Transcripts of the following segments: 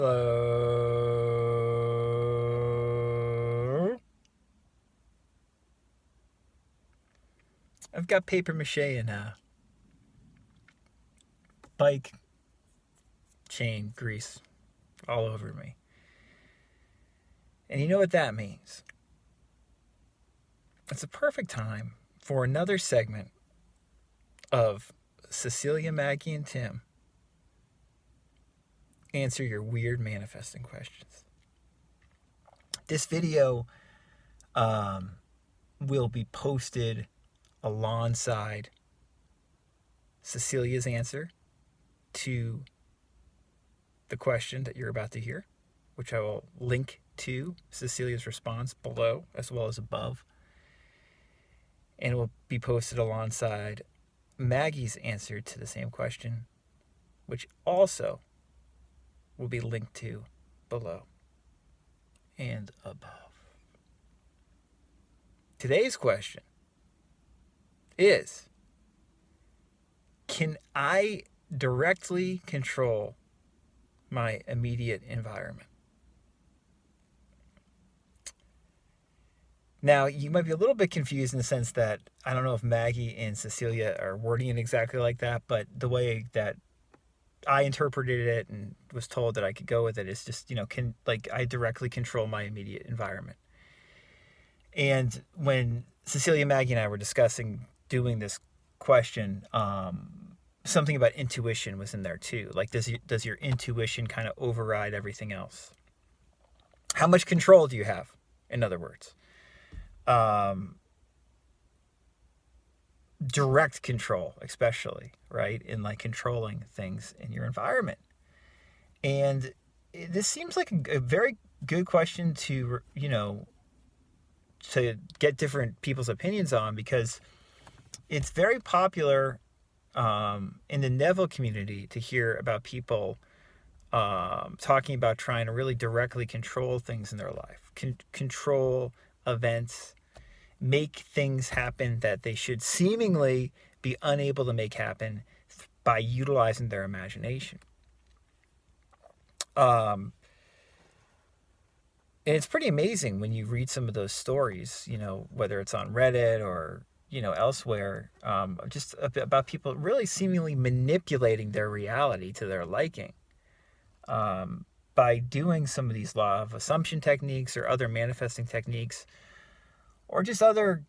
I've got paper mache and bike chain grease all over me. And you know what that means? It's a perfect time for another segment of Cecilia, Maggie, and Tim answer your weird manifesting questions. This video will be posted alongside Cecilia's answer to the question that you're about to hear, which I will link to Cecilia's response below as well as above. And it will be posted alongside Maggie's answer to the same question, which also will be linked to below and above. Today's question is, can I directly control my immediate environment? Now, you might be a little bit confused in the sense that I don't know if Maggie and Cecilia are wording it exactly like that, but the way that I interpreted it and was told that I could go with it is just, I directly control my immediate environment. And when Cecilia, Maggie, and I were discussing doing this question, something about intuition was in there too. Like, does your intuition kind of override everything else? How much control do you have, in other words? Direct control, especially, right? In like controlling things in your environment. And this seems like a very good question to get different people's opinions on, because it's very popular in the Neville community to hear about people talking about trying to really directly control things in their life, control events, make things happen that they should seemingly be unable to make happen by utilizing their imagination. And it's pretty amazing when you read some of those stories, whether it's on Reddit or, elsewhere, just about people really seemingly manipulating their reality to their liking by doing some of these law of assumption techniques or other manifesting techniques, or just other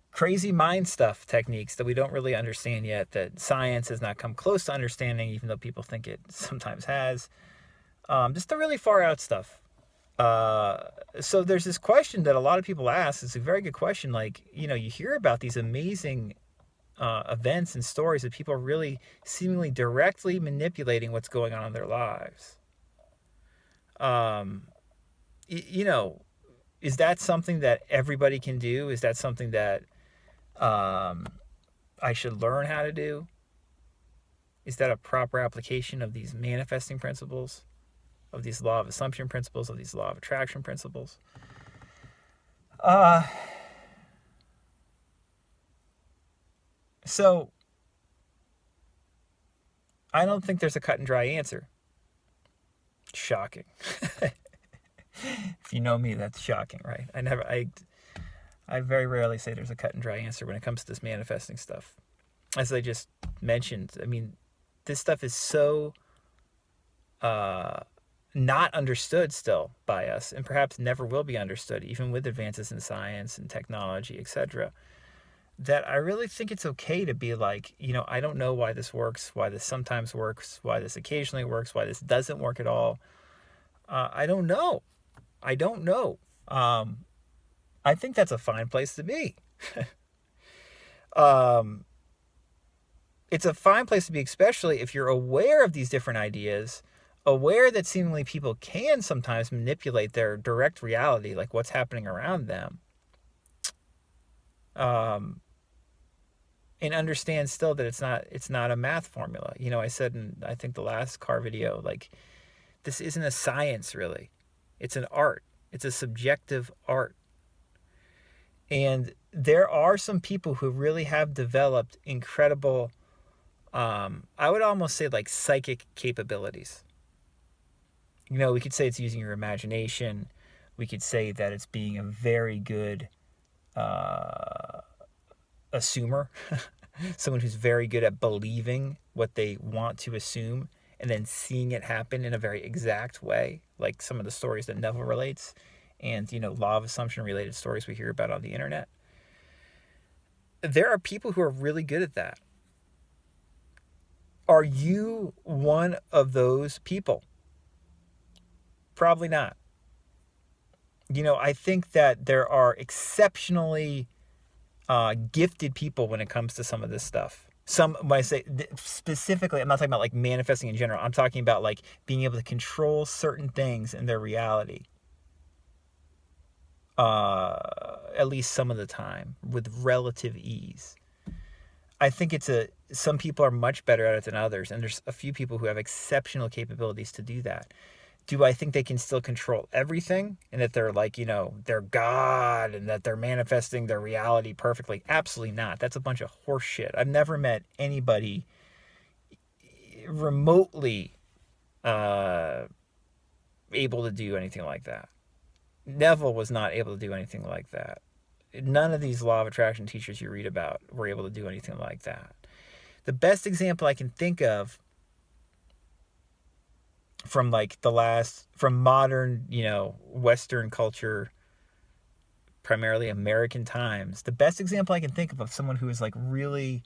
crazy mind stuff techniques that we don't really understand yet, that science has not come close to understanding, even though people think it sometimes has. Just the really far out stuff. So there's this question that a lot of people ask. It's a very good question. Like, you hear about these amazing events and stories of people really seemingly directly manipulating what's going on in their lives. Is that something that everybody can do? Is that something that I should learn how to do? Is that a proper application of these manifesting principles, of these law of assumption principles, of these law of attraction principles? So I don't think there's a cut and dry answer. Shocking. If you know me, that's shocking, right? I very rarely say there's a cut and dry answer when it comes to this manifesting stuff. As I just mentioned, I mean, this stuff is so not understood still by us, and perhaps never will be understood, even with advances in science and technology, etc., that I really think it's okay to be like, I don't know why this works, why this sometimes works, why this occasionally works, why this doesn't work at all. I don't know. I think that's a fine place to be. It's a fine place to be, especially if you're aware of these different ideas, aware that seemingly people can sometimes manipulate their direct reality, like what's happening around them. And understand still that it's not a math formula. I said in, I think, the last car video, like, this isn't a science, really. It's an art. It's a subjective art. And there are some people who really have developed incredible, I would almost say, like, psychic capabilities. We could say it's using your imagination. We could say that it's being a very good assumer, someone who's very good at believing what they want to assume and then seeing it happen in a very exact way, like some of the stories that Neville relates and, law of assumption related stories we hear about on the internet. There are people who are really good at that. Are you one of those people? Probably not. I think that there are exceptionally gifted people when it comes to some of this stuff. When I say specifically, I'm not talking about like manifesting in general. I'm talking about like being able to control certain things in their reality. At least some of the time with relative ease. I think some people are much better at it than others, and there's a few people who have exceptional capabilities to do that. Do I think they can still control everything and that they're like, they're God and that they're manifesting their reality perfectly? Absolutely not. That's a bunch of horse shit. I've never met anybody remotely able to do anything like that. Neville was not able to do anything like that. None of these law of attraction teachers you read about were able to do anything like that. The best example I can think of from modern, Western culture, primarily American times, the best example I can think of someone who is like really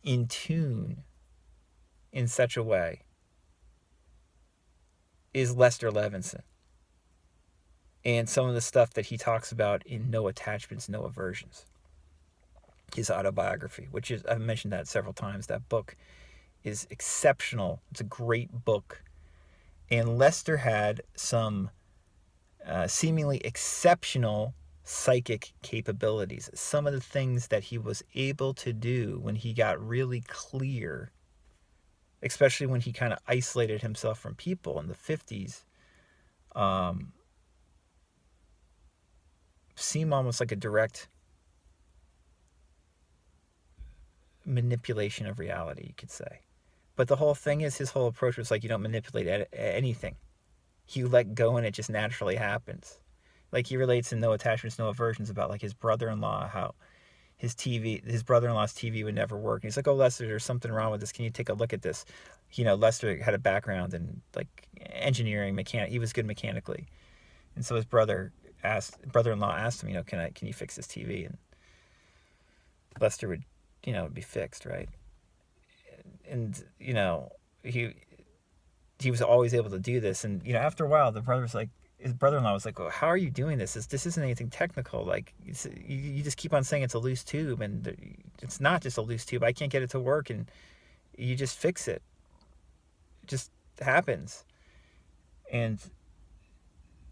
in tune in such a way is Lester Levinson and some of the stuff that he talks about in No Attachments, No Aversions, his autobiography, which is, I've mentioned that several times. That book is exceptional. It's a great book. And Lester had some seemingly exceptional psychic capabilities. Some of the things that he was able to do when he got really clear, especially when he kind of isolated himself from people in the 50s, seem almost like a direct manipulation of reality, you could say. But the whole thing is, his whole approach was like, you don't manipulate anything. You let go and it just naturally happens. Like he relates in No Attachments, No Aversions about like his brother-in-law, how his brother-in-law's TV would never work. And he's like, oh, Lester, there's something wrong with this. Can you take a look at this? Lester had a background in like engineering, he was good mechanically. And so his brother-in-law asked him, can you fix this TV? And Lester would, would be fixed, right? And, he was always able to do this. And, after a while, his brother-in-law was like, well, how are you doing this? This isn't anything technical. Like, you just keep on saying it's a loose tube, and it's not just a loose tube. I can't get it to work, and you just fix it. It just happens. And,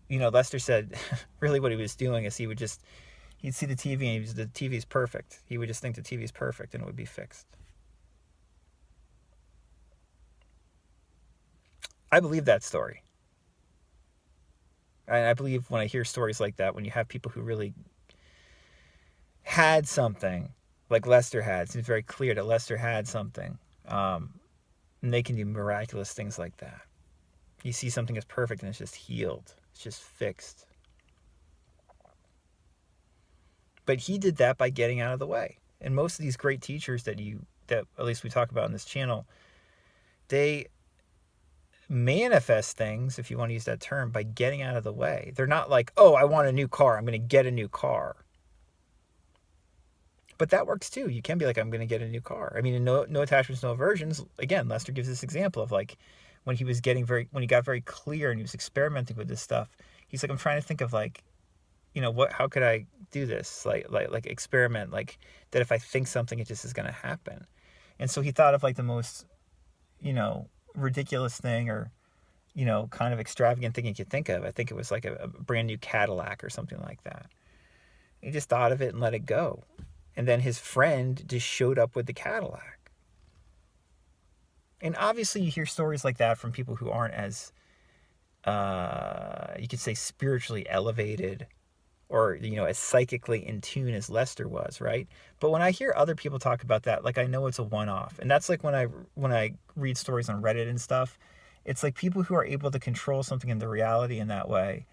Lester said really what he was doing is he'd see the TV, and the TV's perfect. He would just think the TV's perfect, and it would be fixed. I believe that story. And I believe when I hear stories like that, when you have people who really had something, like Lester had, it seems very clear that Lester had something, and they can do miraculous things like that. You see something as perfect and it's just healed. It's just fixed. But he did that by getting out of the way. And most of these great teachers that at least we talk about in this channel, they manifest things, if you want to use that term, by getting out of the way. They're not like, oh, I want a new car, I'm going to get a new car. But that works too. You can be like, I'm going to get a new car. I mean, in No Attachments, No Aversions, again, Lester gives this example of like when he got very clear and he was experimenting with this stuff. He's like, I'm trying to think of like, how could I do this? Like experiment, like that if I think something, it just is going to happen. And so he thought of like the most, ridiculous thing or, kind of extravagant thing you could think of. I think it was like a brand new Cadillac or something like that. He just thought of it and let it go. And then his friend just showed up with the Cadillac. And obviously you hear stories like that from people who aren't as, you could say, spiritually elevated or, as psychically in tune as Lester was, right? But when I hear other people talk about that, like, I know it's a one-off. And that's like when I read stories on Reddit and stuff, it's like people who are able to control something in the reality in that way,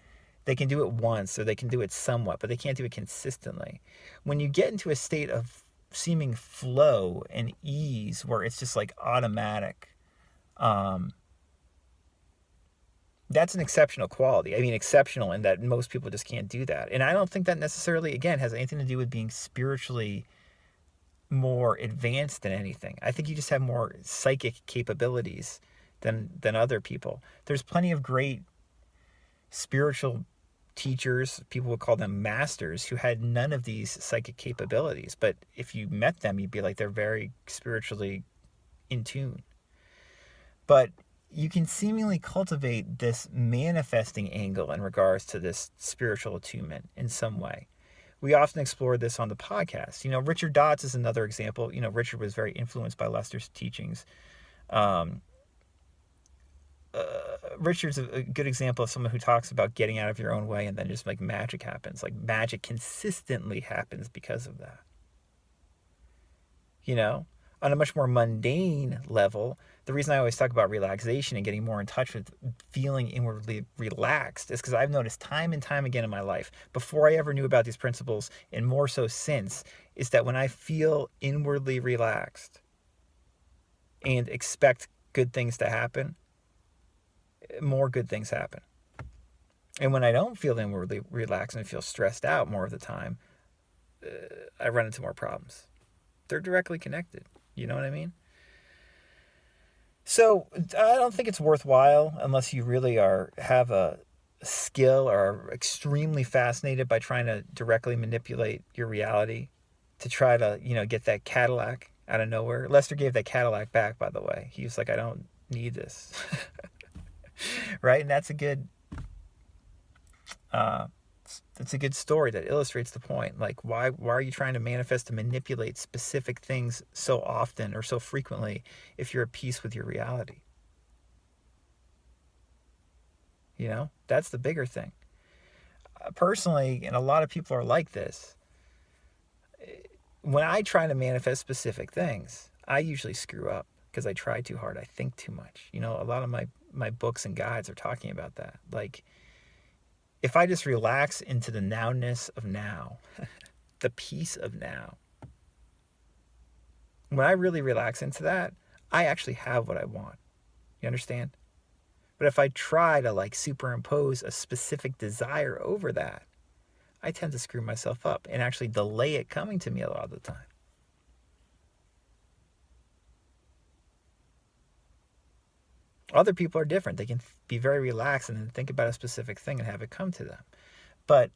they can do it once or they can do it somewhat, but they can't do it consistently. When you get into a state of seeming flow and ease where it's just like automatic, um, that's an exceptional quality. I mean, exceptional in that most people just can't do that. And I don't think that necessarily, again, has anything to do with being spiritually more advanced than anything. I think you just have more psychic capabilities than other people. There's plenty of great spiritual teachers, people would call them masters, who had none of these psychic capabilities. But if you met them, you'd be like, they're very spiritually in tune. But you can seemingly cultivate this manifesting angle in regards to this spiritual attunement in some way. We often explore this on the podcast. Richard Dotz is another example. Richard was very influenced by Lester's teachings. Richard's a good example of someone who talks about getting out of your own way and then just like magic happens. Like magic consistently happens because of that. On a much more mundane level, the reason I always talk about relaxation and getting more in touch with feeling inwardly relaxed is because I've noticed time and time again in my life, before I ever knew about these principles, and more so since, is that when I feel inwardly relaxed and expect good things to happen, more good things happen. And when I don't feel inwardly relaxed and feel stressed out more of the time, I run into more problems. They're directly connected. You know what I mean? So I don't think it's worthwhile unless you really have a skill or are extremely fascinated by trying to directly manipulate your reality to try to, get that Cadillac out of nowhere. Lester gave that Cadillac back, by the way. He was like, I don't need this. Right? And that's a good story that illustrates the point. Like, why are you trying to manifest and manipulate specific things so often or so frequently if you're at peace with your reality? That's the bigger thing. Personally, and a lot of people are like this, when I try to manifest specific things, I usually screw up because I try too hard. I think too much. A lot of my books and guides are talking about that. Like, if I just relax into the nowness of now, the peace of now, when I really relax into that, I actually have what I want. You understand? But if I try to like superimpose a specific desire over that, I tend to screw myself up and actually delay it coming to me a lot of the time. Other people are different. They can be very relaxed and then think about a specific thing and have it come to them. But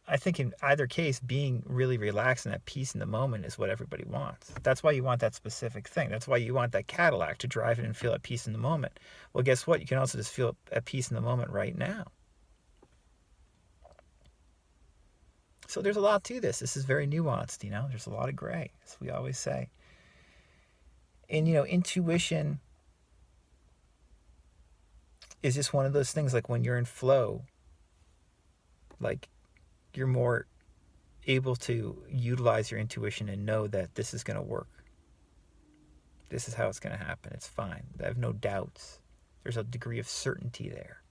I think in either case, being really relaxed and at peace in the moment is what everybody wants. That's why you want that specific thing. That's why you want that Cadillac, to drive it and feel at peace in the moment. Well, guess what? You can also just feel at peace in the moment right now. So there's a lot to this. This is very nuanced, There's a lot of gray, as we always say. And, intuition is just one of those things, like when you're in flow, like you're more able to utilize your intuition and know that this is going to work. This is how it's going to happen. It's fine. I have no doubts. There's a degree of certainty there.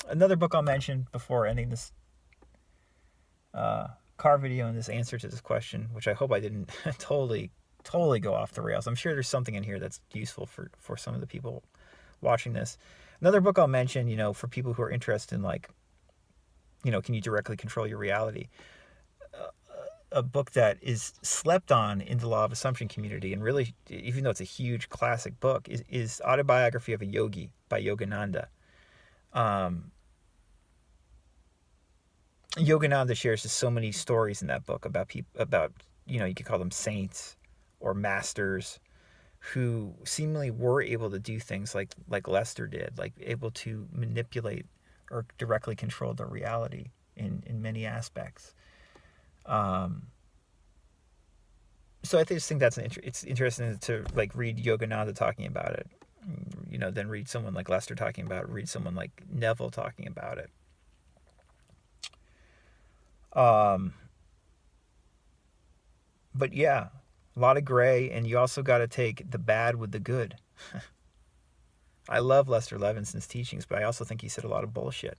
Another book I'll mention before ending this car video and this answer to this question, which I hope I didn't totally go off the rails. I'm sure there's something in here that's useful for some of the people watching this. Another book I'll mention, for people who are interested in, like, can you directly control your reality? A book that is slept on in the Law of Assumption community, and really, even though it's a huge classic book, is Autobiography of a Yogi by Yogananda. Yogananda shares just so many stories in that book about people, you could call them saints or masters, who seemingly were able to do things like Lester did, like able to manipulate or directly control their reality in many aspects. So I just think it's interesting to like read Yogananda talking about it. Then read someone like Lester talking about it, read someone like Neville talking about it. But yeah, a lot of gray, and you also got to take the bad with the good. I love Lester Levinson's teachings, but I also think he said a lot of bullshit.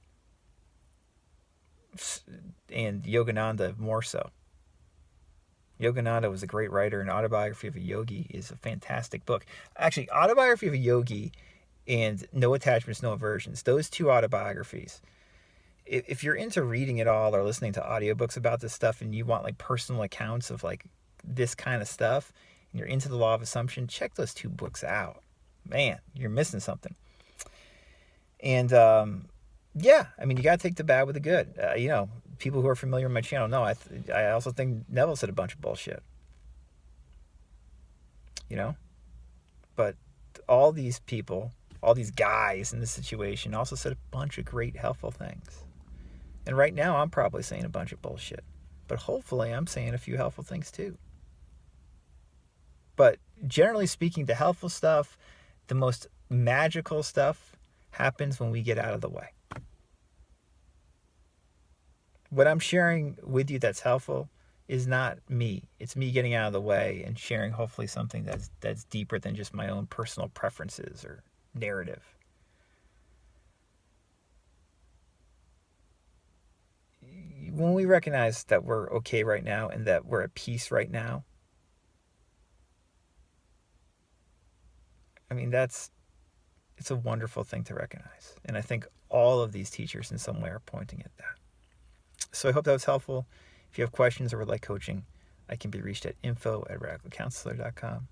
And Yogananda more so. Yogananda was a great writer, and Autobiography of a Yogi is a fantastic book. Actually, Autobiography of a Yogi and No Attachments, No Aversions, those two autobiographies, if you're into reading it all or listening to audiobooks about this stuff and you want like personal accounts of like this kind of stuff and you're into the law of assumption, check those two books out. Man, you're missing something. And yeah, I mean, you got to take the bad with the good. People who are familiar with my channel know I also think Neville said a bunch of bullshit. But all these people, all these guys in this situation also said a bunch of great, helpful things. And right now, I'm probably saying a bunch of bullshit. But hopefully, I'm saying a few helpful things too. But generally speaking, the helpful stuff, the most magical stuff, happens when we get out of the way. What I'm sharing with you that's helpful is not me. It's me getting out of the way and sharing hopefully something that's deeper than just my own personal preferences or narrative. When we recognize that we're okay right now and that we're at peace right now, I mean, it's a wonderful thing to recognize. And I think all of these teachers in some way are pointing at that. So I hope that was helpful. If you have questions or would like coaching, I can be reached at info@radicalcounselor.com.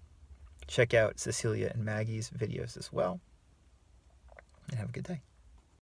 Check out Cecilia and Maggie's videos as well. And have a good day.